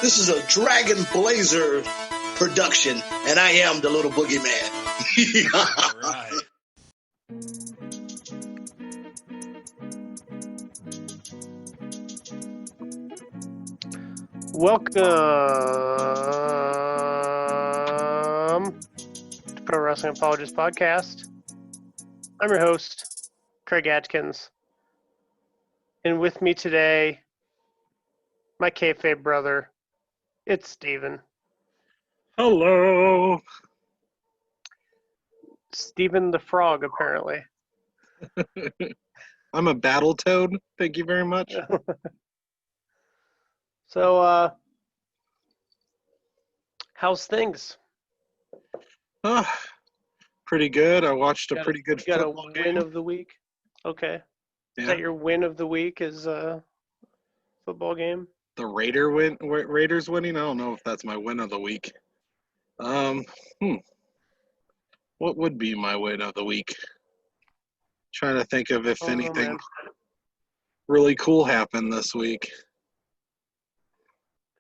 This is a Dragon Blazer production, and I am the little boogeyman. All right. Welcome to Pro Wrestling Apologists podcast. I'm your host, Craig Atkins. And with me today, my kayfabe brother, it's Steven. Hello. Steven the Frog, apparently. I'm a battle toad. Thank you very much. So, how's things? Pretty good. I watched a pretty good You got a football win game. of the week? Okay. Yeah. Is that your win of the week is a football game? The Raiders winning? I don't know if that's my win of the week. What would be my win of the week? Trying to think of if anything really cool happened this week.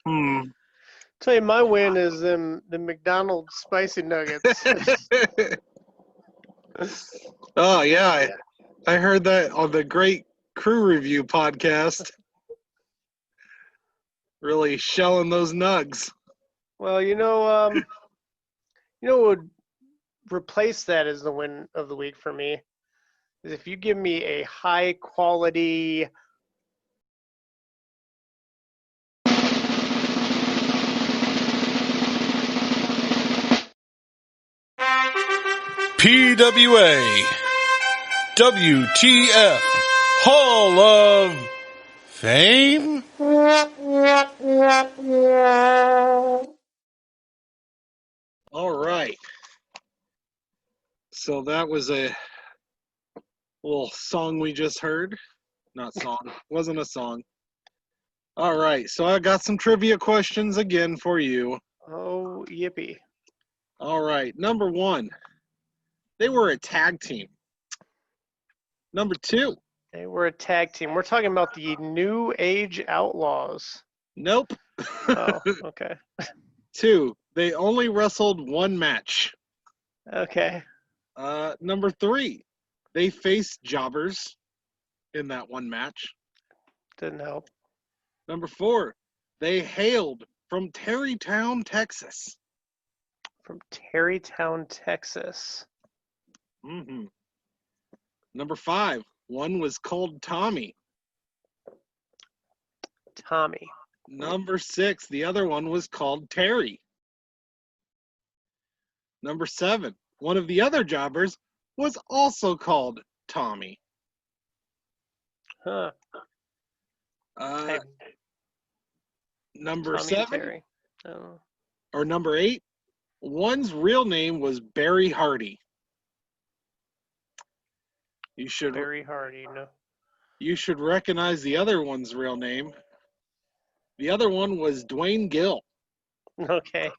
Tell you, my win is the McDonald's spicy nuggets. Oh yeah, I heard that on the Great Crew Review podcast. Really shelling those nugs. Well, what would replace that as the win of the week for me is if you give me a high quality PWA WTF Hall of Fame. All right. So that was a little song we just heard. Not song. Wasn't a song. All right. So I got some trivia questions again for you. Oh, yippee. All right. Number one, they were a tag team. Number two. They were a tag team. We're talking about the New Age Outlaws. Nope. Oh, okay. Two, they only wrestled one match. Okay. Number three, they faced jobbers in that one match. Didn't help. Number four, they hailed from Terrytown, Texas. From Terrytown, Texas. Mm-hmm. Number five, one was called Tommy. Tommy. Number six, the other one was called Terry. Number seven, one of the other jobbers was also called Tommy. Huh. Number Tommy seven, Terry. Oh. or number eight, one's real name was Barry Hardy. Barry Hardy, no. You should recognize the other one's real name. The other one was Dwayne Gill, Okay.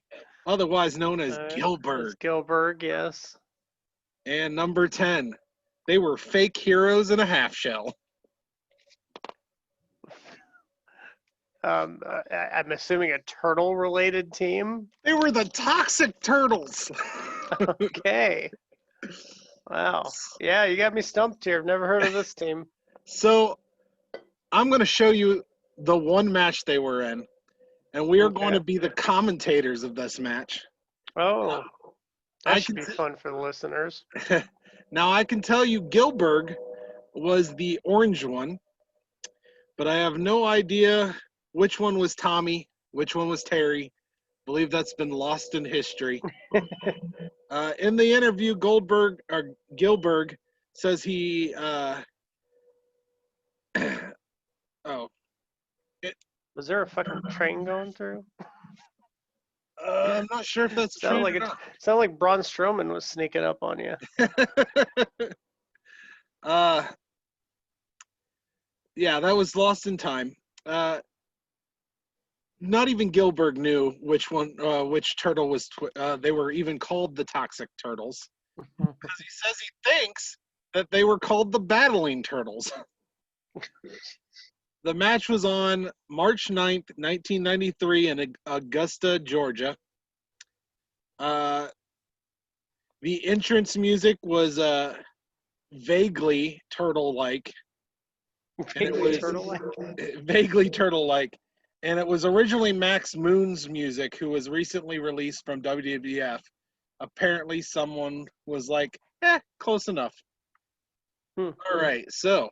otherwise known as Gilbert. Gilbert, yes. And number 10, they were fake heroes in a half shell. I'm assuming a turtle-related team. They were the Toxic Turtles. Okay. Wow. Yeah, you got me stumped here. I've never heard of this team. So I'm going to show you the one match they were in, and we are going to be the commentators of this match. Oh, that should be fun for the listeners. Now, I can tell you Gilbert was the orange one, but I have no idea which one was Tommy, which one was Terry. I believe that's been lost in history. In the interview, Gilbert says he Was there a fucking train going through? I'm not sure if that's true. Sounded like Braun Strowman was sneaking up on you. Yeah, that was lost in time. Not even Gilbert knew which turtle was. They were even called the Toxic Turtles because he says he thinks that they were called the Battling Turtles. The match was on March 9th, 1993 in Augusta, Georgia. The entrance music was vaguely turtle-like. Vaguely turtle-like. And it was originally Max Moon's music, who was recently released from WWF. Apparently someone was like, close enough. All right, so.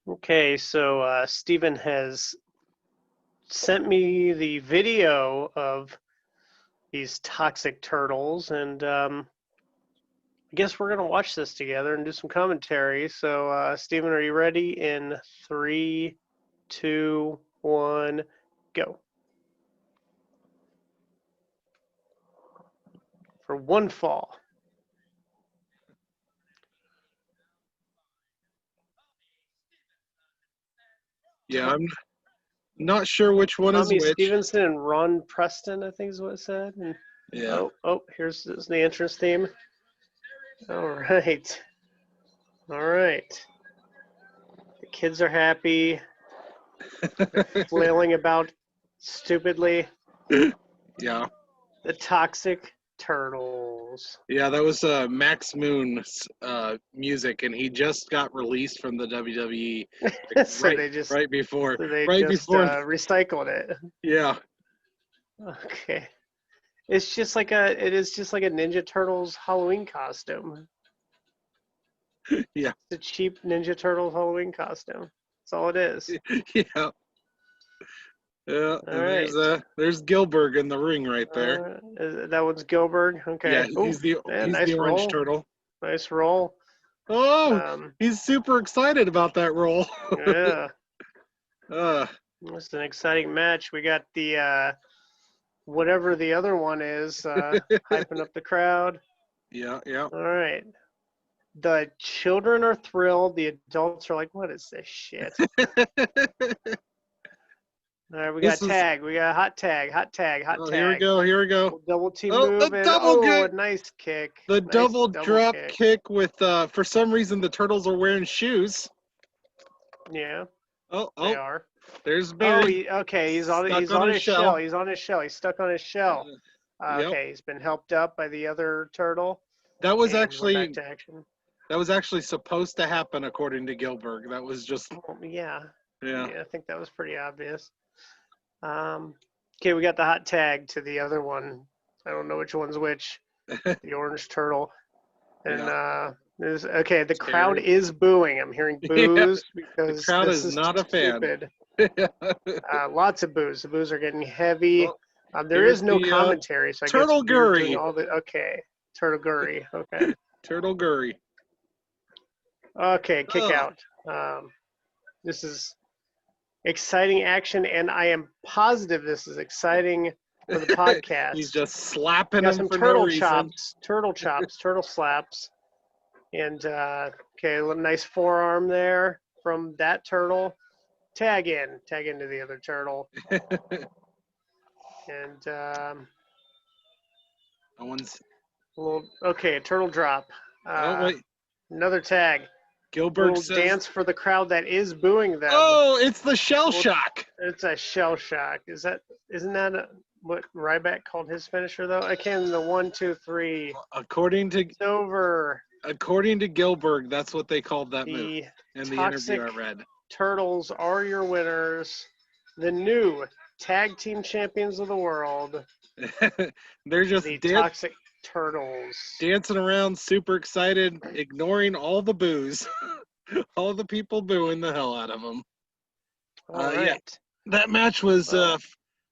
Okay, so Steven has sent me the video of these toxic turtles, and I guess we're going to watch this together and do some commentary. So, Steven, are you ready? In 3, 2, 1, go. For one fall. Yeah, I'm not sure which one Tommy is which. Stevenson and Ron Preston, I think is what it said. And, Yeah. Oh, here's the entrance theme. All right. All right. The kids are happy. They're flailing about stupidly. Yeah. The Toxic Turtles. Yeah, that was Max Moon's music, and he just got released from the WWE So they just recycled it. Yeah. Okay. It is just like a Ninja Turtles Halloween costume. Yeah. It's a cheap Ninja Turtles Halloween costume. That's all it is. Yeah. Yeah. And there's Gilbert in the ring right there. That one's Gilbert. Okay. Yeah, he's the nice orange roll. turtle. Nice roll. Oh, he's super excited about that roll. Yeah. uh, It's an exciting match. We got the whatever the other one is, hyping up the crowd. Yeah. All right. The children are thrilled. The adults are like, what is this shit? All right, we got tag. We got hot tag. Tag. Here we go. Double T move. A nice kick. The double drop kick with, for some reason, the turtles are wearing shoes. Yeah. Oh. They are. There's Barry. He's on his shell. He's on his shell. He's stuck on his shell. Okay, he's been helped up by the other turtle. That was back to action. That was actually supposed to happen, according to Gilbert. That was just. Yeah, I think that was pretty obvious. Okay, we got the hot tag to the other one. I don't know which one's which. The orange turtle. And the crowd is booing. I'm hearing boos because the crowd is not stupid. A fan. Lots of boos. The boos are getting heavy. There is no commentary, so I Turtle guess Gurry. doing all the Turtle Gurry. Okay. Turtle Gurry. Okay, kick out. This is exciting action, and I am positive this is exciting for the podcast. He's just slapping him some for turtle no reason. Turtle chops, turtle slaps. And, a nice forearm there from that turtle. Tag into the other turtle. And, that one's... a turtle drop. Wait. Another tag. Gilbert says... dance for the crowd that is booing them. Oh, it's the shell shock. It's a shell shock. Isn't that what Ryback called his finisher, though? I can't remember the 1, 2, 3. It's over. According to Gilbert, that's what they called that move in the interview I read. Turtles are your winners. The new tag team champions of the world. They're just the Toxic Turtles. Dancing around, super excited, ignoring all the boos. All the people booing the hell out of them. All right. Yeah, that match was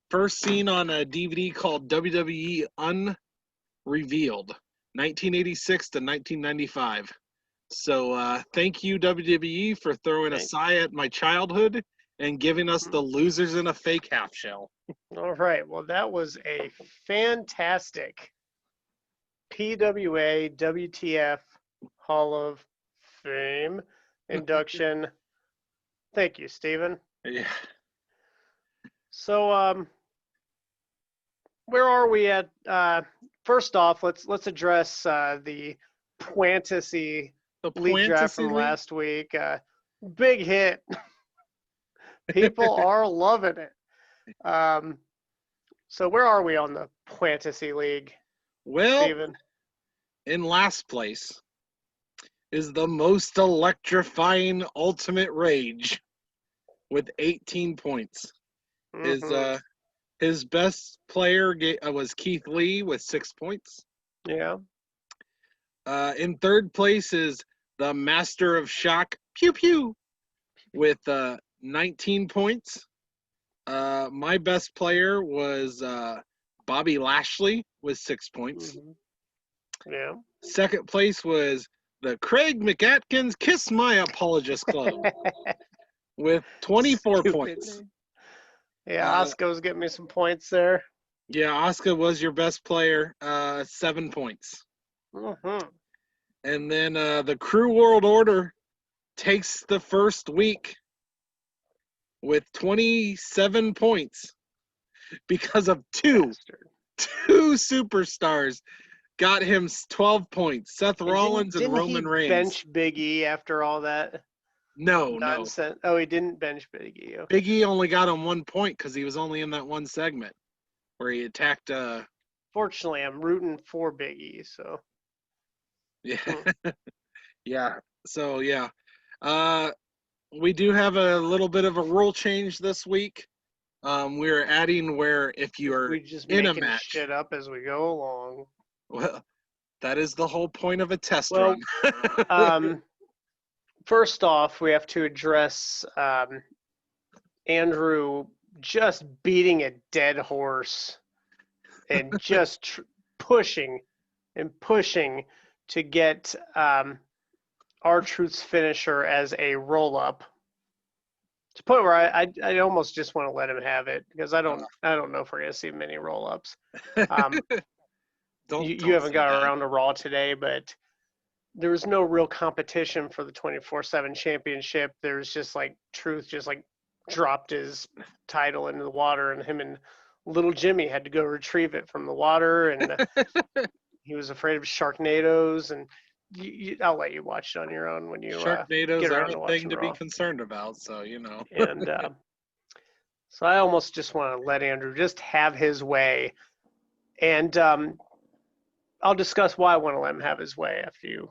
first seen on a DVD called WWE Unrevealed, 1986 to 1995. So thank you, WWE, for throwing a sigh at my childhood and giving us the losers in a fake half shell. All right. Well, that was a fantastic PWA WTF Hall of Fame induction. Thank you, Steven. Yeah. So, where are we at? First off, let's address the Fantasy League draft from last week. Big hit. People are loving it. So where are we on the Fantasy League, Well, Steven? in last place is the most electrifying Ultimate Rage with 18 points. Mhm. His best player was Keith Lee with 6 points. Yeah. In third place is the Master of Shock, Pew Pew, with 19 points. My best player was Bobby Lashley with 6 points. Mhm. Yeah. Second place was the Craig McAtkins Kiss My Apologists Club with 24 Stupid points. name. Yeah, Oscar's getting me some points there. Yeah, Oscar was your best player, 7 points. Mm-hmm. And then the Crew World Order takes the first week with 27 points because of two superstars got him 12 points. Seth Rollins and Roman Reigns. Bench Big E after all that No. nonsense? Oh, he didn't bench Big E. Okay. Big E only got him 1 point because he was only in that one segment where he attacked. Fortunately, I'm rooting for Big E. So Yeah, yeah. So yeah, we do have a little bit of a rule change this week. We're adding where if you are we just in a making match, shit up as we go along. well, that is the whole point of a test Well, run. First off, we have to address Andrew just beating a dead horse and just pushing to get R-Truth's finisher as a roll-up. To the point where I almost just want to let him have it because I don't know if we're gonna see many roll-ups. You haven't got around to Raw today, but there was no real competition for the 24/7 championship. There's just like Truth just like dropped his title into the water, and him and little Jimmy had to go retrieve it from the water, and he was afraid of Sharknadoes. And I'll let you watch it on your own when you Sharknadoes get are around to a watching thing to Raw. be concerned about, so you know. And so I almost just want to let Andrew just have his way, and I'll discuss why I want to let him have his way after you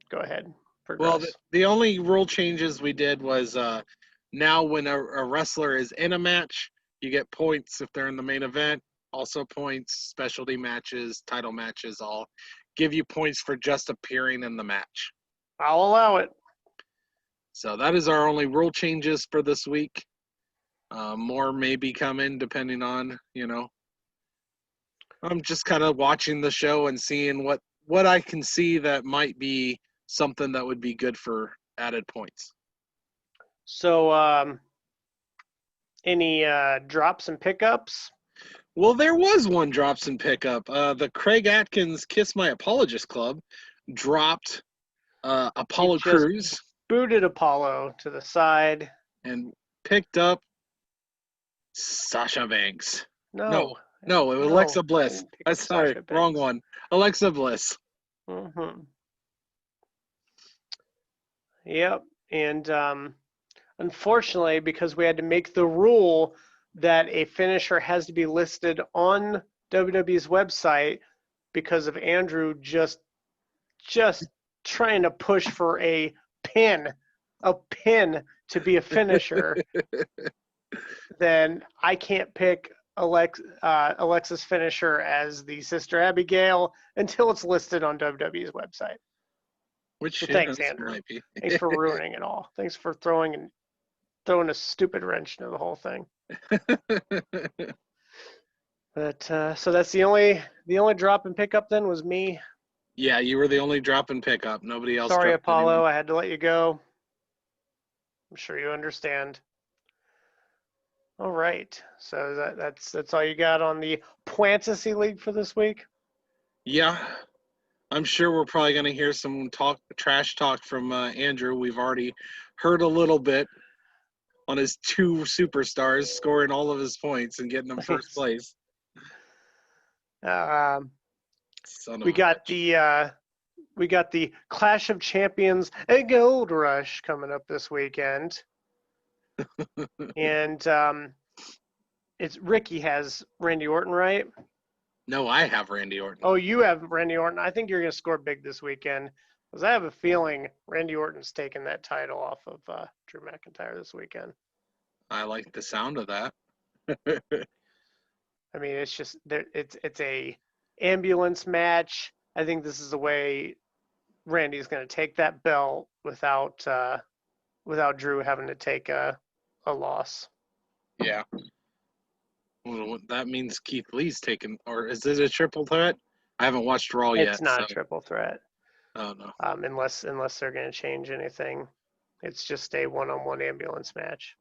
go ahead. Well, the only rule changes we did was now when a wrestler is in a match, you get points if they're in the main event. Also points, specialty matches, title matches, all give you points for just appearing in the match. I'll allow it. So that is our only rule changes for this week. More may be coming depending on, I'm just kind of watching the show and seeing what I can see that might be something that would be good for added points. So, any drops and pickups? Well, there was one drops and pickup. The Craig Atkins Kiss My Apologist Club dropped Apollo Crews. Booted Apollo to the side. And picked up Sasha Banks. No, it was Alexa Bliss. I'm sorry, wrong one. Alexa Bliss. Mm-hmm. Yep, and unfortunately, because we had to make the rule that a finisher has to be listed on WWE's website because of Andrew just trying to push for a pin to be a finisher, then I can't pick Alexa's finisher as the Sister Abigail until it's listed on WWE's website. Which thanks, Andrew. Thanks for ruining it all. Thanks for throwing a stupid wrench into the whole thing. But so that's the only drop and pickup then was me. Yeah, you were the only drop and pickup. Nobody else. Sorry, Apollo. Anyone. I had to let you go. I'm sure you understand. All right. So that's all you got on the Fantasy League for this week? Yeah. I'm sure we're probably going to hear some trash talk from Andrew. We've already heard a little bit on his two superstars scoring all of his points and getting them first place. We got the Clash of Champions, a Gold Rush coming up this weekend. And it's Ricky has Randy Orton, right? No, I have Randy Orton. Oh, you have Randy Orton. I think you're going to score big this weekend because I have a feeling Randy Orton's taking that title off of Drew McIntyre this weekend. I like the sound of that. I mean, it's just it's a ambulance match. I think this is the way Randy's going to take that belt without Drew having to take a loss. Yeah. Well, that means Keith Lee's taking, or is this a triple threat? I haven't watched Raw yet. It's not a triple threat. Oh no. Unless they're going to change anything, it's just a one-on-one ambulance match.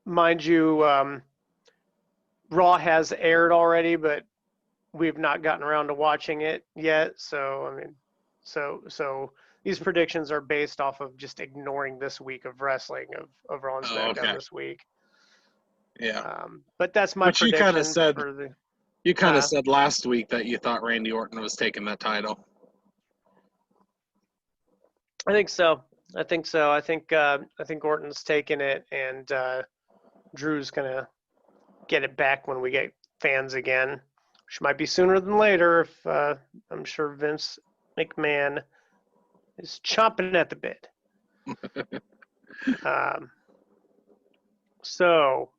Mind you, Raw has aired already, but we've not gotten around to watching it yet. So I mean, so these predictions are based off of just ignoring this week of wrestling of Raw and SmackDown this week. Yeah. But that's my prediction. You kind of said last week that you thought Randy Orton was taking that title. I think so. I think Orton's taking it, and Drew's gonna get it back when we get fans again, which might be sooner than later. If I'm sure Vince McMahon is chomping at the bit. So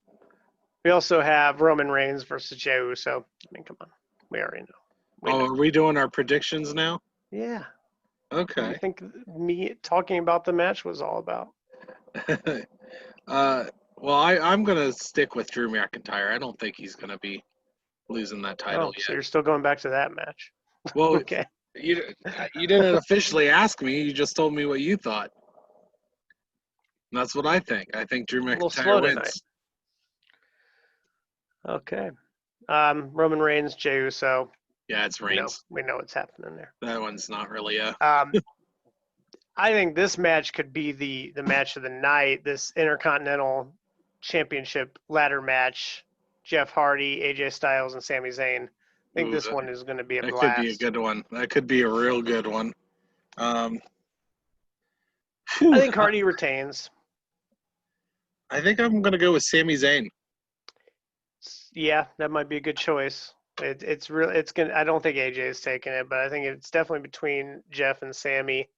we also have Roman Reigns versus Jey Uso. I mean, come on, we already know. Are we doing our predictions now? Yeah. Okay. I think me talking about the match was all about. Well, I'm gonna stick with Drew McIntyre. I don't think he's gonna be losing that title yet. So you're still going back to that match? Well, okay. You didn't officially ask me. You just told me what you thought. And that's what I think. I think Drew McIntyre wins. Tonight. Okay. Roman Reigns, Jey Uso. Yeah, it's Reigns. We know what's happening there. That one's not really a. I think this match could be the match of the night. This Intercontinental Championship ladder match. Jeff Hardy, AJ Styles, and Sami Zayn. I think this one is going to be a blast. That could be a good one. That could be a real good one. I think Hardy retains. I think I'm going to go with Sami Zayn. Yeah, that might be a good choice. It's real. It's gonna. I don't think AJ is taking it, but I think it's definitely between Jeff and Sammy.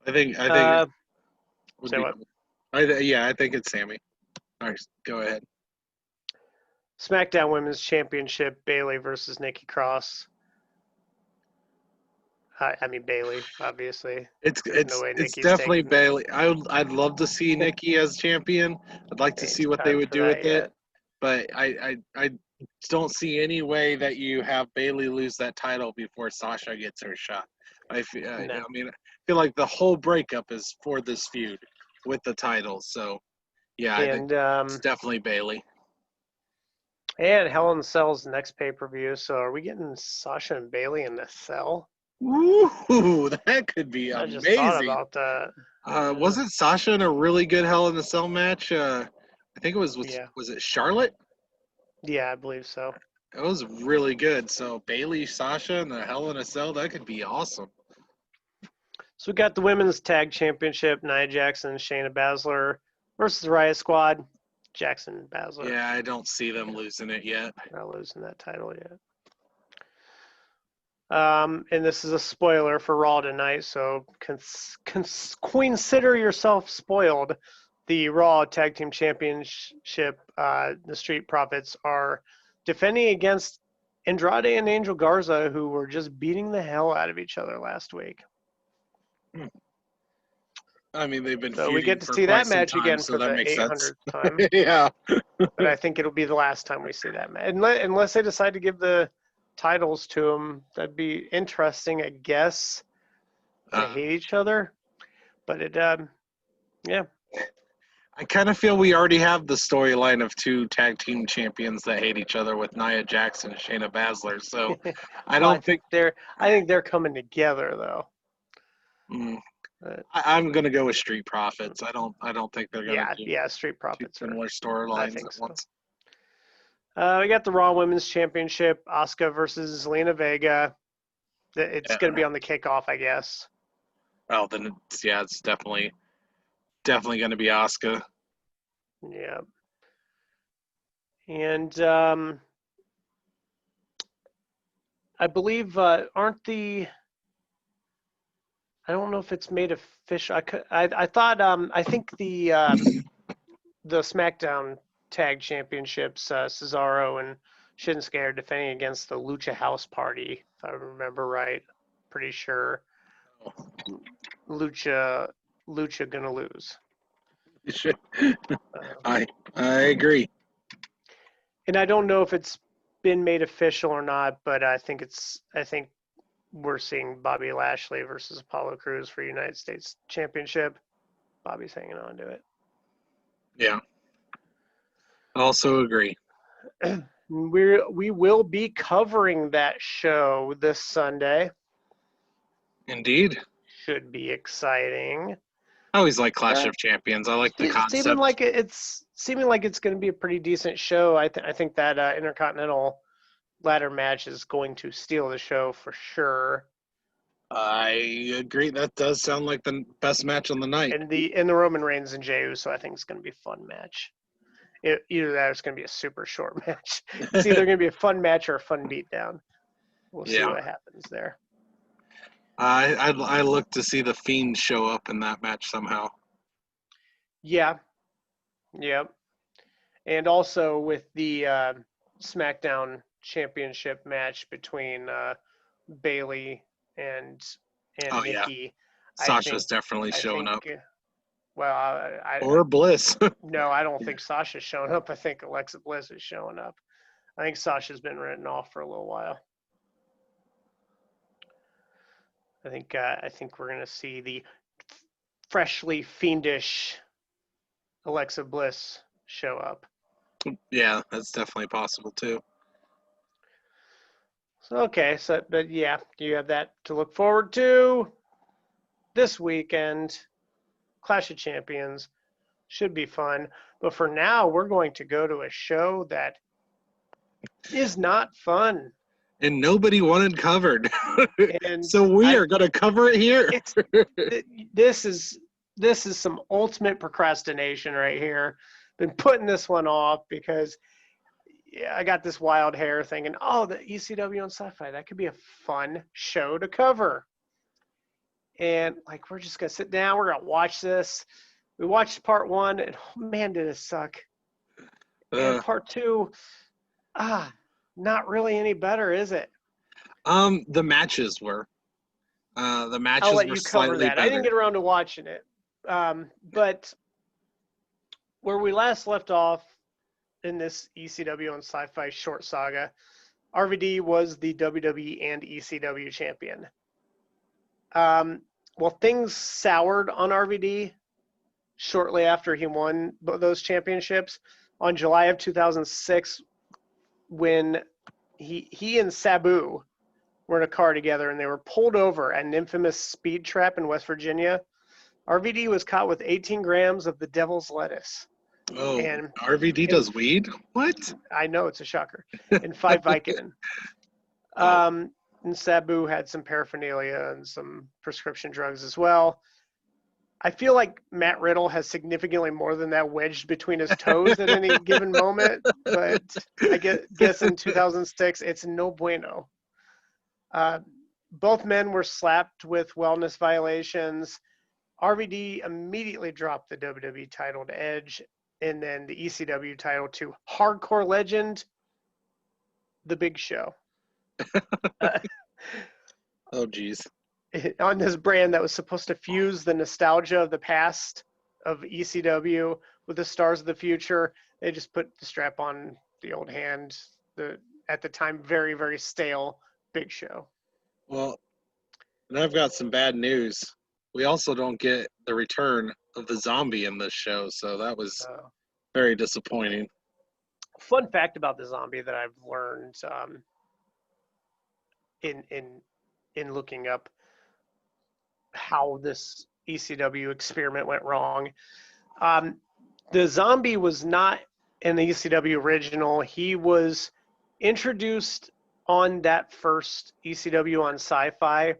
I think. Say what? I think it's Sammy. All right, go ahead. SmackDown Women's Championship: Bayley versus Nikki Cross. I mean Bayley, obviously. It's definitely Bayley. I'd love to see Nikki as champion. I'd like to see what they would do with it, but I don't see any way that you have Bayley lose that title before Sasha gets her shot. I feel like the whole breakup is for this feud with the titles. So yeah, I think it's definitely Bayley. And Hell in a Cell's the next pay-per-view. So are we getting Sasha and Bayley in the cell? Ooh, that could be amazing. I just thought about that. Wasn't Sasha in a really good Hell in a Cell match? I think it was was it Charlotte? Yeah, I believe so. It was really good. So Bayley, Sasha, and the Hell in a Cell, that could be awesome. So we got the Women's Tag Championship, Nia Jackson and Shayna Baszler versus the Riot Squad, Jackson and Baszler. Yeah, I don't see them losing it yet. Not losing that title yet. And this is a spoiler for Raw tonight, so consider yourself spoiled. The Raw Tag Team Championship, the Street Profits are defending against Andrade and Angel Garza, who were just beating the hell out of each other last week. I mean, they've been. So we get to see that match again for the 800th time. Yeah. But I think it'll be the last time we see that match, unless they decide to give the titles to them. That'd be interesting, I guess. They hate each other, but yeah. I kind of feel we already have the storyline of two tag team champions that hate each other with Nia Jackson and Shayna Baszler. So I think they're coming together though. I'm gonna go with Street Profits. I don't think they're gonna. Yeah, Street Profits. Similar storylines at once. We got the Raw Women's Championship, Asuka versus Zelina Vega. It's going to be on the kickoff, I guess. Oh, then it's definitely going to be Asuka. Yeah. And I believe I don't know if it's made official. I thought I think the SmackDown Tag Championships, Cesaro and Shinsuke are defending against the Lucha House Party, if I remember right. Pretty sure Lucha gonna lose. I agree. And I don't know if it's been made official or not, but I think we're seeing Bobby Lashley versus Apollo Crews for United States Championship. Bobby's hanging on to it. Yeah. Also agree. We will be covering that show this Sunday. Indeed. Should be exciting. I always like Clash of Champions. I like the concept. Seeming like it's going to be a pretty decent show. I think that Intercontinental ladder match is going to steal the show for sure. I agree. That does sound like the best match on the night. And the Roman Reigns and Jey Uso, I think it's going to be a fun match. Either that or it's going to be a super short match. It's either going to be a fun match or a fun beatdown. We'll see what happens there. I look to see the Fiend show up in that match somehow. Yeah. Yep. And also with the SmackDown Championship match between Bayley and Nikki. Sasha's definitely showing up. Well, or Bliss. No, I don't think Sasha's showing up. I think Alexa Bliss is showing up. I think Sasha's been written off for a little while. I think we're going to see the freshly fiendish Alexa Bliss show up. Yeah, that's definitely possible too. But yeah, you have that to look forward to this weekend. Clash of Champions should be fun. But for now, we're going to go to a show that is not fun. And nobody wanted covered. And so we are going to cover it here. This is some ultimate procrastination right here. Been putting this one off because I got this wild hair thinking, the ECW and Sci-Fi, that could be a fun show to cover. And we're just going to sit down. We're going to watch this. We watched part 1 and man, did it suck. And part 2, not really any better, is it? The matches were. The matches I'll let were you cover slightly that. better. I didn't get around to watching it. But where we last left off in this ECW and Sci-Fi short saga, RVD was the WWE and ECW champion. Well, things soured on RVD shortly after he won those championships on July of 2006 when he and Sabu were in a car together and they were pulled over at an infamous speed trap in West Virginia. RVD was caught with 18 grams of the devil's lettuce. Oh, and RVD does weed? What? I know, it's a shocker. And 5 Vicodin. And Sabu had some paraphernalia and some prescription drugs as well. I feel like Matt Riddle has significantly more than that wedged between his toes at any given moment. But I guess in 2006, it's no bueno. Both men were slapped with wellness violations. RVD immediately dropped the WWE title to Edge and then the ECW title to hardcore legend, The Big Show. Oh, geez. On this brand that was supposed to fuse the nostalgia of the past of ECW with the stars of the future, they just put the strap on the old hand, at the time very, very stale Big Show. Well, and I've got some bad news. We also don't get the return of the zombie in this show, so that was very disappointing. Fun fact about the zombie that I've learned in looking up how this ECW experiment went wrong. The zombie was not an ECW original. He was introduced on that first ECW on Sci-Fi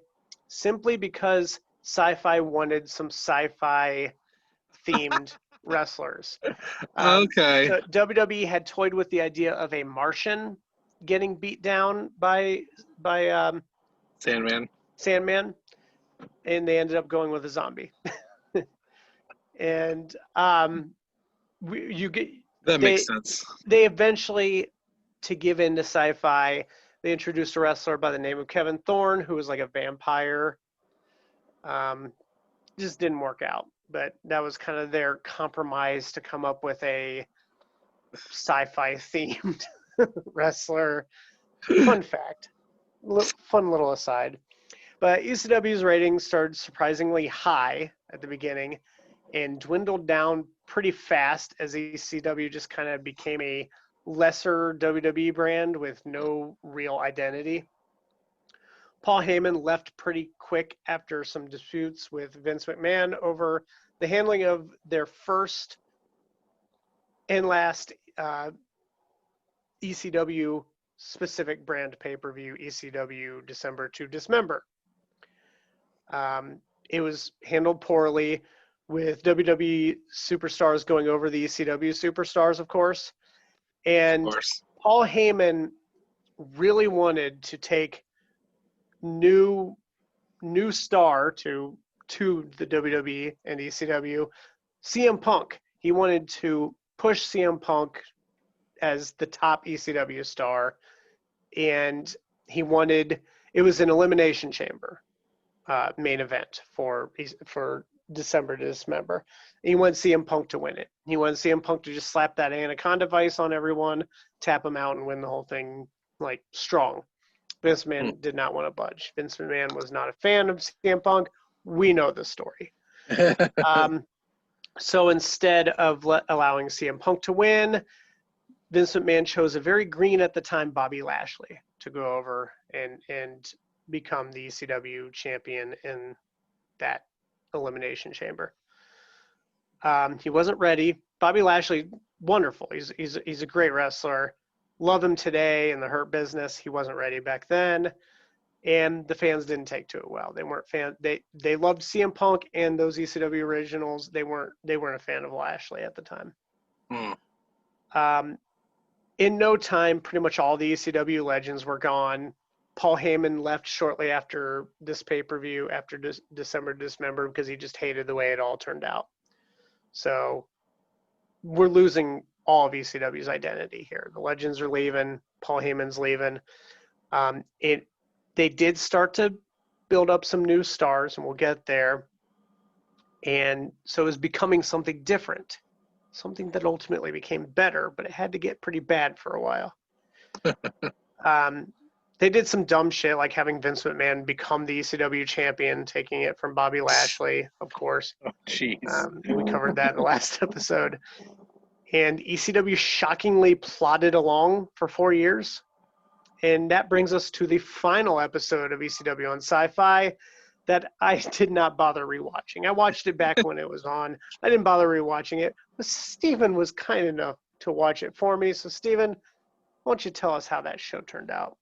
simply because Sci-Fi wanted some sci-fi themed wrestlers. Okay. So WWE had toyed with the idea of a Martian getting beat down by Sandman. Sandman, and they ended up going with a zombie. And That makes sense. they eventually, to give in to sci-fi, they introduced a wrestler by the name of Kevin Thorne, who was like a vampire. Just didn't work out, but that was kind of their compromise to come up with a sci-fi themed wrestler. Fun fact, fun little aside. But ECW's ratings started surprisingly high at the beginning and dwindled down pretty fast as ECW just kind of became a lesser WWE brand with no real identity. Paul Heyman left pretty quick after some disputes with Vince McMahon over the handling of their first and last ECW specific brand pay-per-view, ECW December to Dismember. It was handled poorly, with WWE superstars going over the ECW superstars, of course. And Of course. Paul Heyman really wanted to take new star to the WWE and ECW, CM Punk. He wanted to push CM Punk as the top ECW star, and he wanted, it was an elimination chamber main event for December to Dismember. He wanted CM Punk to win it. He wanted CM Punk to just slap that Anaconda vice on everyone, tap him out, and win the whole thing like strong. Vince McMahon did not want to budge. Vince McMahon was not a fan of CM Punk. We know the story. So instead of allowing CM Punk to win, Vince McMahon chose a very green at the time Bobby Lashley to go over and become the ECW champion in that elimination chamber. He wasn't ready. Bobby Lashley, wonderful. He's a great wrestler. Love him today in the Hurt Business. He wasn't ready back then, and the fans didn't take to it well. They weren't fan. They loved CM Punk and those ECW originals. They weren't a fan of Lashley at the time. In no time, pretty much all the ECW legends were gone. Paul Heyman left shortly after this pay-per-view, after December to Dismember, because he just hated the way it all turned out. So we're losing all of ECW's identity here. The legends are leaving. Paul Heyman's leaving. They did start to build up some new stars, and we'll get there. And so it was becoming something different, something that ultimately became better, but it had to get pretty bad for a while. They did some dumb shit, like having Vince McMahon become the ECW champion, taking it from Bobby Lashley, of course. Oh, jeez. We covered that in the last episode. And ECW shockingly plodded along for 4 years. And that brings us to the final episode of ECW on Sci-Fi that I did not bother rewatching. I watched it back when it was on. I didn't bother rewatching it. But Steven was kind enough to watch it for me. So, Steven, why don't you tell us how that show turned out?